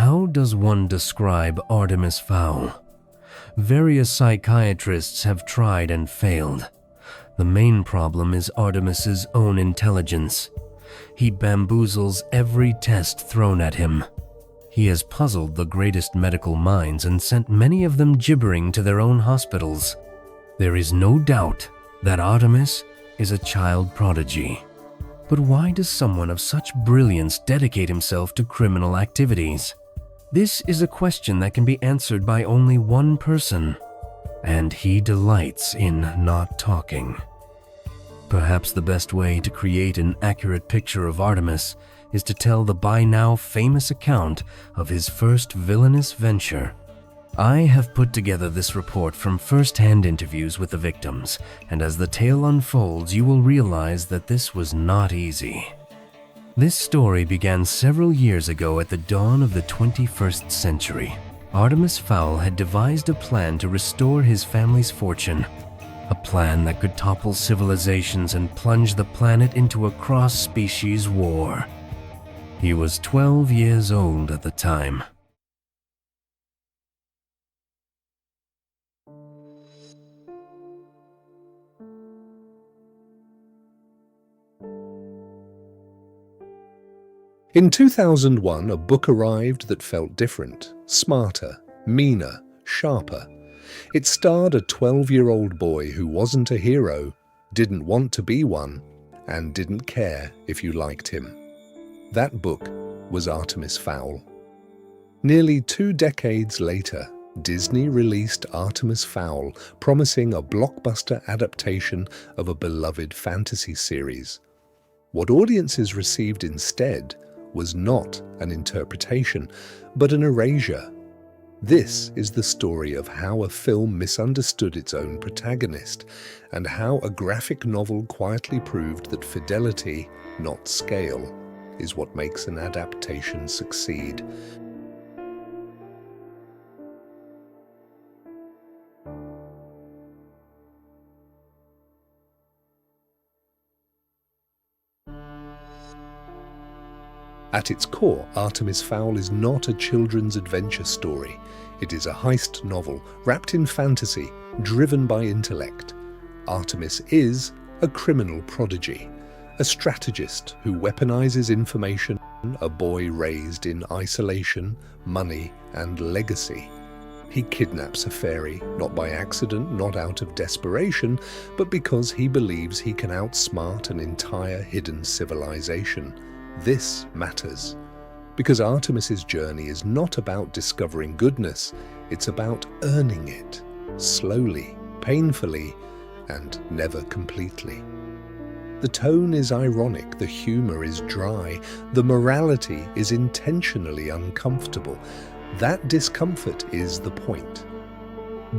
How does one describe Artemis Fowl? Various psychiatrists have tried and failed. The main problem is Artemis's own intelligence. He bamboozles every test thrown at him. He has puzzled the greatest medical minds and sent many of them gibbering to their own hospitals. There is no doubt that Artemis is a child prodigy. But why does someone of such brilliance dedicate himself to criminal activities? This is a question that can be answered by only one person, and he delights in not talking. Perhaps the best way to create an accurate picture of Artemis is to tell the by now famous account of his first villainous venture. I have put together this report from first-hand interviews with the victims, and as the tale unfolds, you will realize that this was not easy. This story began several years ago at the dawn of the 21st century. Artemis Fowl had devised a plan to restore his family's fortune, a plan that could topple civilizations and plunge the planet into a cross-species war. He was 12 years old at the time. In 2001, a book arrived that felt different, smarter, meaner, sharper. It starred a 12-year-old boy who wasn't a hero, didn't want to be one, and didn't care if you liked him. That book was Artemis Fowl. Nearly 2 decades later, Disney released Artemis Fowl, promising a blockbuster adaptation of a beloved fantasy series. What audiences received instead was not an interpretation, but an erasure. This is the story of how a film misunderstood its own protagonist, and how a graphic novel quietly proved that fidelity, not scale, is what makes an adaptation succeed. At its core, Artemis Fowl is not a children's adventure story. It is a heist novel, wrapped in fantasy, driven by intellect. Artemis is a criminal prodigy, a strategist who weaponizes information, a boy raised in isolation, money, and legacy. He kidnaps a fairy, not by accident, not out of desperation, but because he believes he can outsmart an entire hidden civilization. This matters, because Artemis's journey is not about discovering goodness, it's about earning it, slowly, painfully, and never completely. The tone is ironic, the humor is dry, the morality is intentionally uncomfortable. That discomfort is the point.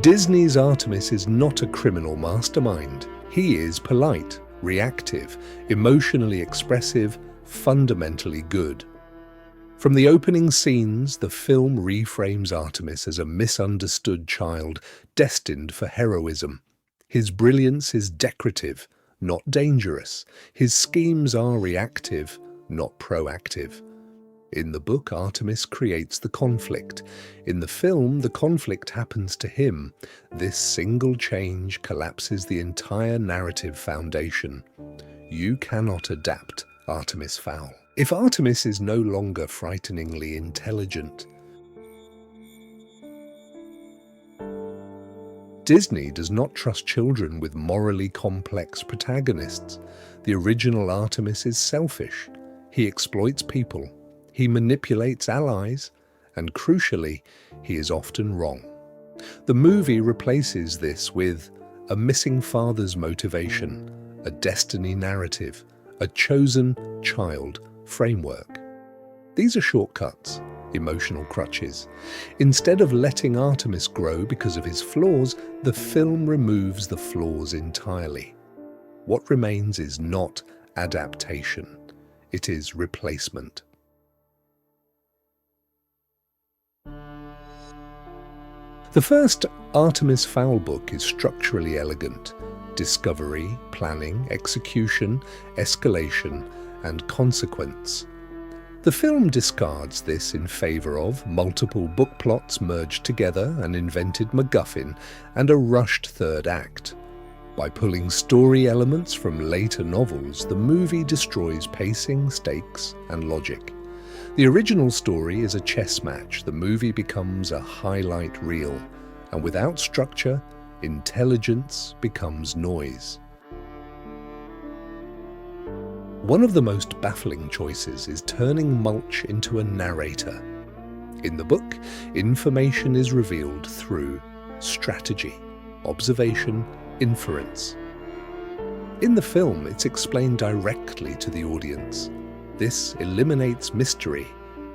Disney's Artemis is not a criminal mastermind. He is polite, reactive, emotionally expressive, fundamentally good. From the opening scenes, the film reframes Artemis as a misunderstood child destined for heroism. His brilliance is decorative, not dangerous. His schemes are reactive, not proactive. In the book, Artemis creates the conflict. In the film, the conflict happens to him. This single change collapses the entire narrative foundation. You cannot adapt Artemis Fowl. If Artemis is no longer frighteningly intelligent, Disney does not trust children with morally complex protagonists. The original Artemis is selfish. He exploits people. He manipulates allies. And crucially, he is often wrong. The movie replaces this with a missing father's motivation, a destiny narrative, a chosen child framework. These are shortcuts, emotional crutches. Instead of letting Artemis grow because of his flaws, the film removes the flaws entirely. What remains is not adaptation, it is replacement. The first Artemis Fowl book is structurally elegant. Discovery, planning, execution, escalation, and consequence. The film discards this in favour of multiple book plots merged together, an invented MacGuffin, and a rushed third act. By pulling story elements from later novels, the movie destroys pacing, stakes, and logic. The original story is a chess match. The movie becomes a highlight reel, and without structure, intelligence becomes noise. One of the most baffling choices is turning mulch into a narrator. In the book, information is revealed through strategy, observation, inference. In the film, it's explained directly to the audience. This eliminates mystery.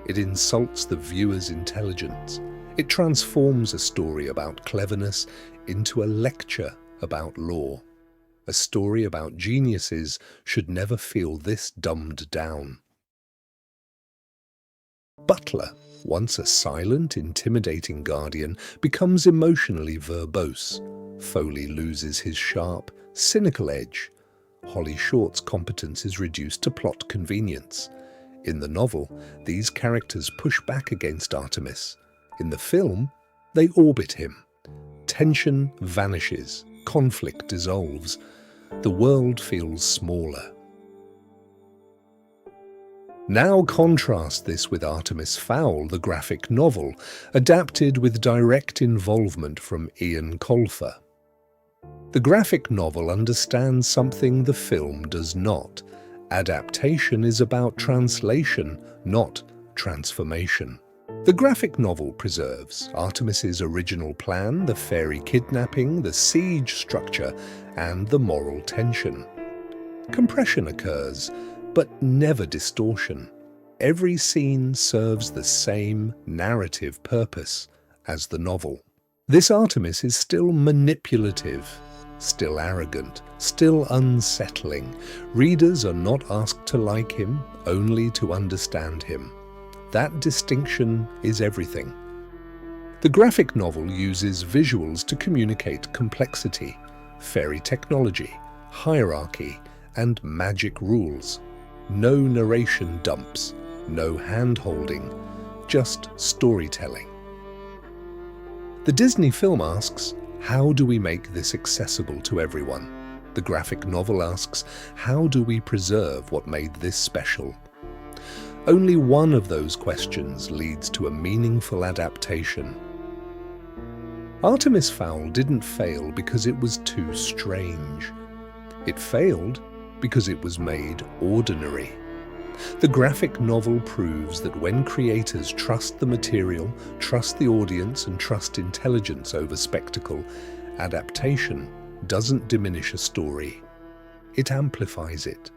It insults the viewer's intelligence. It transforms a story about cleverness into a lecture about law. A story about geniuses should never feel this dumbed down. Butler, once a silent, intimidating guardian, becomes emotionally verbose. Foley loses his sharp, cynical edge. Holly Short's competence is reduced to plot convenience. In the novel, these characters push back against Artemis. In the film, they orbit him. Tension vanishes, conflict dissolves. The world feels smaller. Now contrast this with Artemis Fowl, the graphic novel, adapted with direct involvement from Eoin Colfer. The graphic novel understands something the film does not. Adaptation is about translation, not transformation. The graphic novel preserves Artemis's original plan, the fairy kidnapping, the siege structure, and the moral tension. Compression occurs, but never distortion. Every scene serves the same narrative purpose as the novel. This Artemis is still manipulative, still arrogant, still unsettling. Readers are not asked to like him, only to understand him. That distinction is everything. The graphic novel uses visuals to communicate complexity, fairy technology, hierarchy, and magic rules. No narration dumps, no hand-holding, just storytelling. The Disney film asks, how do we make this accessible to everyone? The graphic novel asks, how do we preserve what made this special? Only one of those questions leads to a meaningful adaptation. Artemis Fowl didn't fail because it was too strange. It failed because it was made ordinary. The graphic novel proves that when creators trust the material, trust the audience, and trust intelligence over spectacle, adaptation doesn't diminish a story. It amplifies it.